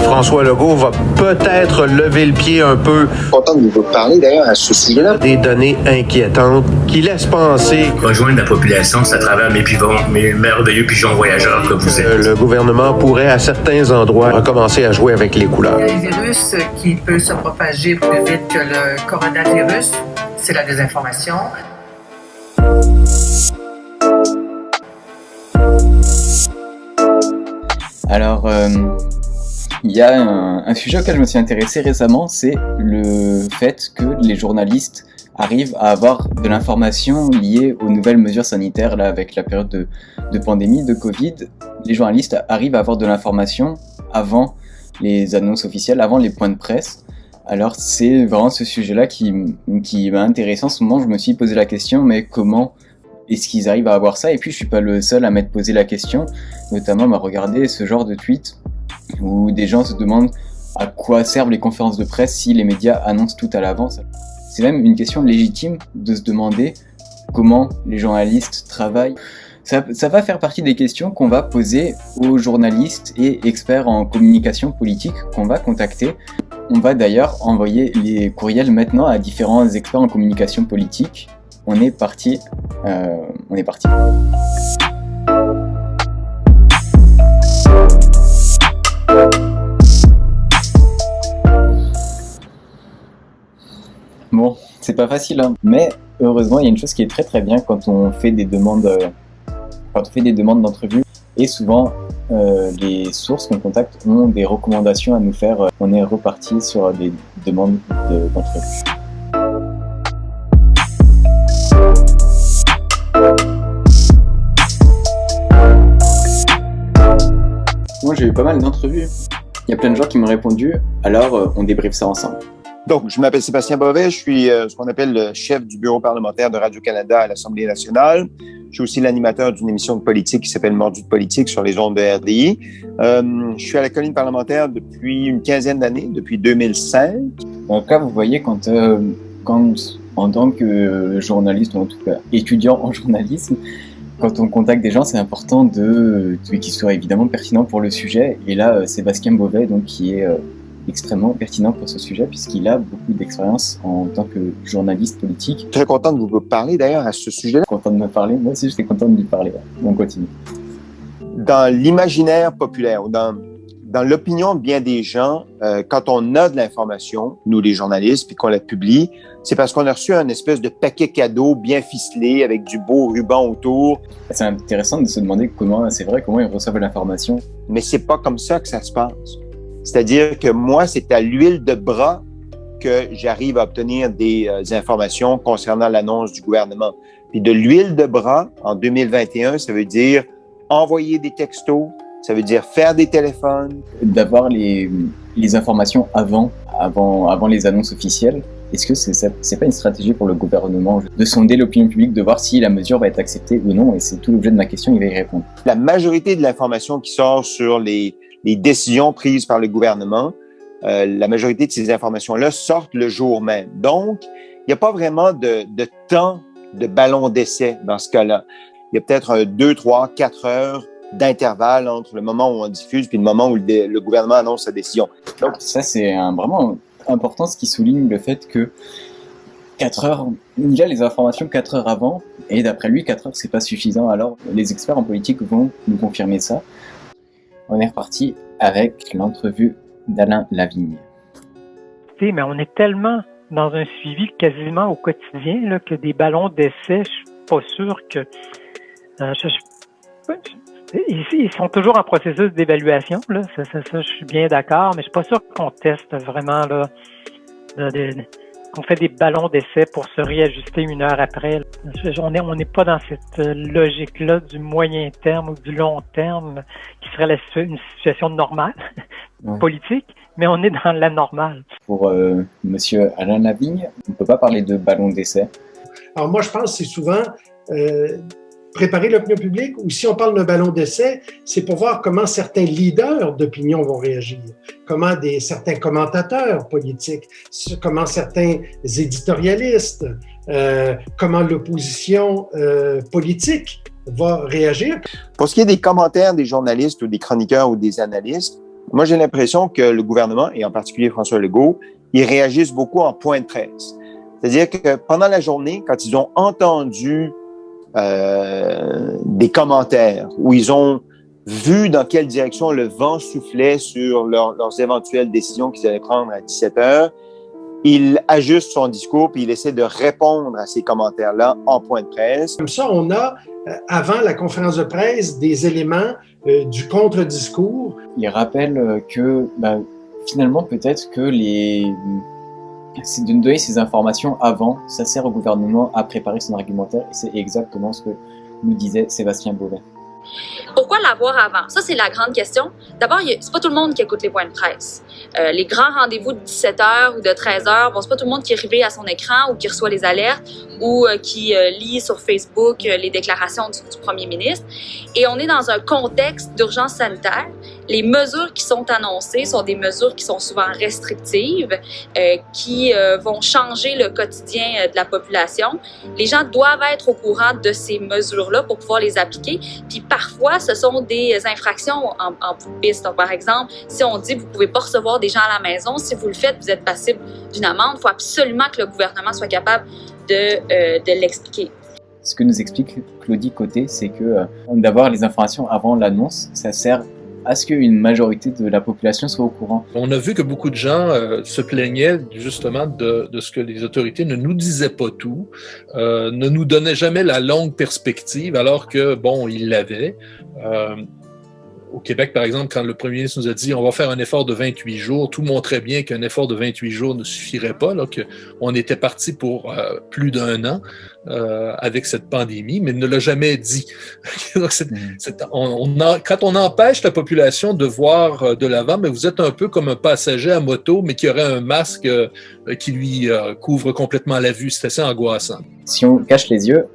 François Legault va peut-être lever le pied un peu. Content de vous parler d'ailleurs à ce sujet-là. Des données inquiétantes qui laissent penser. Rejoindre la population, c'est à travers mes merveilleux pigeons voyageurs que vous êtes. Le gouvernement pourrait à certains endroits recommencer à jouer avec les couleurs. Il y a un virus qui peut se propager plus vite que le coronavirus, c'est la désinformation. Alors, il y a un sujet auquel je me suis intéressé récemment, c'est le fait que les journalistes arrivent à avoir de l'information liée aux nouvelles mesures sanitaires, là, avec la période de pandémie, de Covid. Les journalistes arrivent à avoir de l'information avant les annonces officielles, avant les points de presse. Alors, c'est vraiment ce sujet-là qui m'a intéressé. En ce moment, je me suis posé la question, mais comment est-ce qu'ils arrivent à avoir ça? Et puis, je suis pas le seul à m'être posé la question, notamment à regarder ce genre de tweets où des gens se demandent à quoi servent les conférences de presse si les médias annoncent tout à l'avance. C'est même une question légitime de se demander comment les journalistes travaillent. Ça va faire partie des questions qu'on va poser aux journalistes et experts en communication politique qu'on va contacter. On va d'ailleurs envoyer les courriels maintenant à différents experts en communication politique. On est parti. Bon, c'est pas facile, hein. Mais heureusement, il y a une chose qui est très très bien quand on fait des demandes d'entrevue. Et souvent, les sources qu'on contacte ont des recommandations à nous faire. On est reparti sur des demandes d'entrevue. Moi, j'ai eu pas mal d'entrevues. Il y a plein de gens qui m'ont répondu, alors on débriefe ça ensemble. Donc, je m'appelle Sébastien Bovet, je suis ce qu'on appelle le chef du bureau parlementaire de Radio-Canada à l'Assemblée nationale. Je suis aussi l'animateur d'une émission de politique qui s'appelle Mordu de politique sur les ondes de RDI. Je suis à la colline parlementaire depuis une quinzaine d'années, depuis 2005. Donc là, vous voyez, quand en tant que journaliste, ou en tout cas étudiant en journalisme, quand on contacte des gens, c'est important qu'ils soient évidemment pertinents pour le sujet. Et là, Sébastien Bovet, donc, qui est extrêmement pertinent pour ce sujet, puisqu'il a beaucoup d'expérience en tant que journaliste politique. Très content de vous parler d'ailleurs à ce sujet-là. Content de me parler, moi aussi j'étais content de lui parler. On continue. Dans l'imaginaire populaire, ou dans l'opinion de bien des gens, quand on a de l'information, nous les journalistes, puis qu'on la publie, c'est parce qu'on a reçu un espèce de paquet cadeau bien ficelé avec du beau ruban autour. C'est intéressant de se demander comment ils reçoivent l'information. Mais c'est pas comme ça que ça se passe. C'est-à-dire que moi, c'est à l'huile de bras que j'arrive à obtenir des informations concernant l'annonce du gouvernement. Puis de l'huile de bras, en 2021, ça veut dire envoyer des textos, ça veut dire faire des téléphones. D'avoir les informations avant les annonces officielles, est-ce que c'est pas une stratégie pour le gouvernement de sonder l'opinion publique, de voir si la mesure va être acceptée ou non? Et c'est tout l'objet de ma question, il va y répondre. La majorité de l'information qui sort sur les décisions prises par le gouvernement, la majorité de ces informations-là sortent le jour même. Donc, il n'y a pas vraiment de temps de ballon d'essai dans ce cas-là. Il y a peut-être 2, 3, 4 heures d'intervalle entre le moment où on diffuse et le moment où le gouvernement annonce sa décision. Donc, ça, c'est vraiment important, ce qui souligne le fait que 4 heures, il y a les informations 4 heures avant, et d'après lui, 4 heures, c'est pas suffisant. Alors, les experts en politique vont nous confirmer ça. On est reparti avec l'entrevue d'Alain Lavigne. Mais on est tellement dans un suivi quasiment au quotidien là, que des ballons d'essai, je suis pas sûr que... ils sont toujours en processus d'évaluation, là. Ça, je suis bien d'accord, mais je suis pas sûr qu'on teste vraiment là, qu'on fait des ballons d'essai pour se réajuster une heure après. On n'est pas dans cette logique-là du moyen terme ou du long terme qui serait une situation normale, politique, mais on est dans la normale. Pour Monsieur Alain Lavigne, on ne peut pas parler de ballon d'essai. Alors moi, je pense que c'est souvent préparer l'opinion publique, ou si on parle d'un ballon d'essai, c'est pour voir comment certains leaders d'opinion vont réagir, comment certains commentateurs politiques, comment certains éditorialistes, comment l'opposition politique va réagir. Pour ce qui est des commentaires des journalistes ou des chroniqueurs ou des analystes, Moi, j'ai l'impression que le gouvernement, et en particulier François Legault, ils réagissent beaucoup en point de presse. C'est-à-dire que pendant la journée, quand ils ont entendu des commentaires, où ils ont vu dans quelle direction le vent soufflait sur leurs éventuelles décisions qu'ils allaient prendre à 17 heures, il ajuste son discours puis il essaie de répondre à ces commentaires-là en point de presse. Comme ça, on a, avant la conférence de presse, des éléments du contre-discours. Il rappelle que finalement, peut-être que c'est de nous donner ces informations avant, ça sert au gouvernement à préparer son argumentaire, et c'est exactement ce que nous disait Sébastien Beauvais. Pourquoi l'avoir avant? Ça, c'est la grande question. D'abord, c'est pas tout le monde qui écoute les points de presse. Les grands rendez-vous de 17h ou de 13h, c'est pas tout le monde qui est arrivé à son écran ou qui reçoit les alertes ou qui lit sur Facebook les déclarations du premier ministre. Et on est dans un contexte d'urgence sanitaire. Les mesures qui sont annoncées sont des mesures qui sont souvent restrictives, qui vont changer le quotidien de la population. Les gens doivent être au courant de ces mesures-là pour pouvoir les appliquer. Puis parfois, ce sont des infractions en bout de piste. Donc, par exemple, si on dit que vous ne pouvez pas recevoir des gens à la maison, si vous le faites, vous êtes passible d'une amende. Il faut absolument que le gouvernement soit capable de l'expliquer. Ce que nous explique Claudie Côté, c'est que d'avoir les informations avant l'annonce, ça sert à ce qu'une majorité de la population soit au courant. On a vu que beaucoup de gens se plaignaient justement de ce que les autorités ne nous disaient pas tout, ne nous donnaient jamais la longue perspective, alors que, bon, ils l'avaient. Au Québec, par exemple, quand le premier ministre nous a dit « on va faire un effort de 28 jours », tout montrait bien qu'un effort de 28 jours ne suffirait pas, là, qu'on était parti pour plus d'un an avec cette pandémie, mais il ne l'a jamais dit. Donc, quand on empêche la population de voir de l'avant, mais vous êtes un peu comme un passager à moto, mais qui aurait un masque qui lui couvre complètement la vue. C'est assez angoissant. Si on cache les yeux,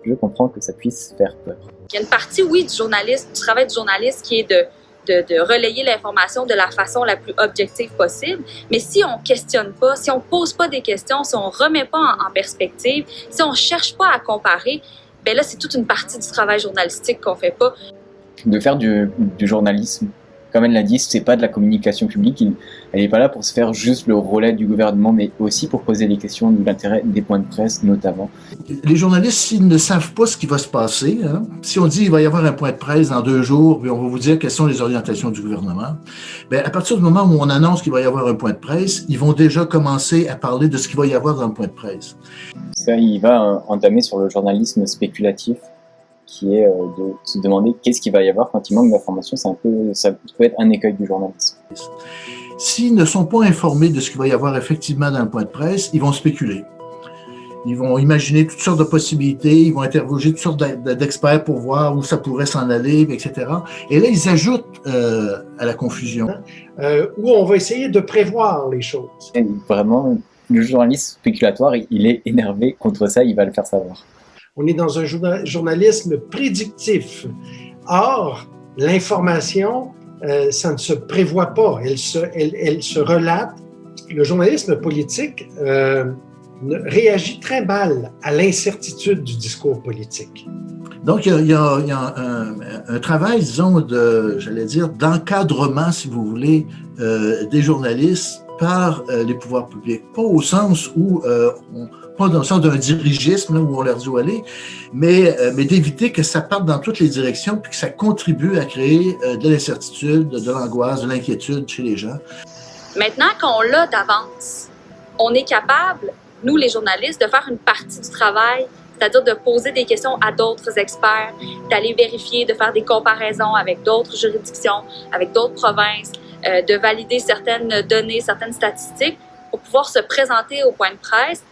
je comprends que ça puisse faire peur. Il y a une partie, oui, du travail du journaliste qui est de relayer l'information de la façon la plus objective possible. Mais si on questionne pas, si on pose pas des questions, si on remet pas en perspective, si on cherche pas à comparer, ben là, c'est toute une partie du travail journalistique qu'on fait pas. De faire du journalisme, comme elle l'a dit, c'est pas de la communication publique. Elle n'est pas là pour se faire juste le relais du gouvernement, mais aussi pour poser des questions de l'intérêt des points de presse, notamment. Les journalistes, s'ils ne savent pas ce qui va se passer, si on dit qu'il va y avoir un point de presse dans 2 jours, puis on va vous dire quelles sont les orientations du gouvernement, bien, à partir du moment où on annonce qu'il va y avoir un point de presse, ils vont déjà commencer à parler de ce qu'il va y avoir dans le point de presse. Ça, il va entamer sur le journalisme spéculatif, qui est de se demander qu'est-ce qu'il va y avoir quand il manque d'informations. Ça peut être un écueil du journalisme. S'ils ne sont pas informés de ce qu'il va y avoir effectivement dans le point de presse, ils vont spéculer. Ils vont imaginer toutes sortes de possibilités, ils vont interroger toutes sortes d'experts pour voir où ça pourrait s'en aller, etc. Et là, ils ajoutent à la confusion. Où on va essayer de prévoir les choses. Et vraiment, le journaliste spéculatoire, il est énervé contre ça, il va le faire savoir. On est dans un journalisme prédictif. Or, l'information, ça ne se prévoit pas, elle se relate. Le journalisme politique réagit très mal à l'incertitude du discours politique. Donc, il y a un travail, disons, d'encadrement, si vous voulez, des journalistes par les pouvoirs publics. Pas au sens où pas dans le sens d'un dirigisme là, où on leur dit où aller, mais d'éviter que ça parte dans toutes les directions puis que ça contribue à créer de l'incertitude, de l'angoisse, de l'inquiétude chez les gens. Maintenant qu'on l'a d'avance, on est capable, nous les journalistes, de faire une partie du travail, c'est-à-dire de poser des questions à d'autres experts, d'aller vérifier, de faire des comparaisons avec d'autres juridictions, avec d'autres provinces, de valider certaines données, certaines statistiques pour pouvoir se présenter au point de presse,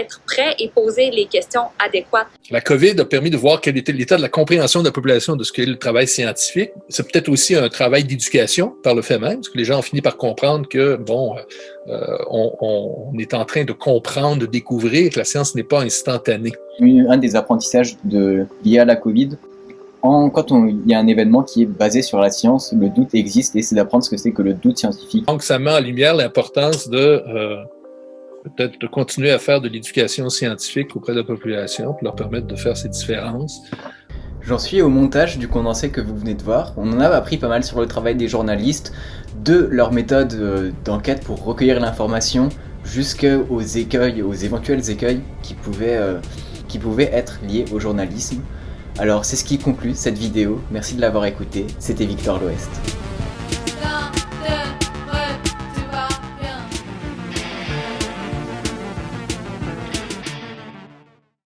être prêt et poser les questions adéquates. La COVID a permis de voir quel était l'état de la compréhension de la population de ce qu'est le travail scientifique. C'est peut-être aussi un travail d'éducation par le fait même, parce que les gens ont fini par comprendre que, on est en train de comprendre, de découvrir que la science n'est pas instantanée. Un des apprentissages liés à la COVID, quand il y a un événement qui est basé sur la science, le doute existe et c'est d'apprendre ce que c'est que le doute scientifique. Donc, ça met en lumière l'importance peut-être de continuer à faire de l'éducation scientifique auprès de la population pour leur permettre de faire ces différences. J'en suis au montage du condensé que vous venez de voir. On en a appris pas mal sur le travail des journalistes, de leur méthode d'enquête pour recueillir l'information, jusqu'aux écueils, aux éventuels écueils qui pouvaient être liés au journalisme. Alors c'est ce qui conclut cette vidéo, merci de l'avoir écouté, c'était Victor l'Ouest.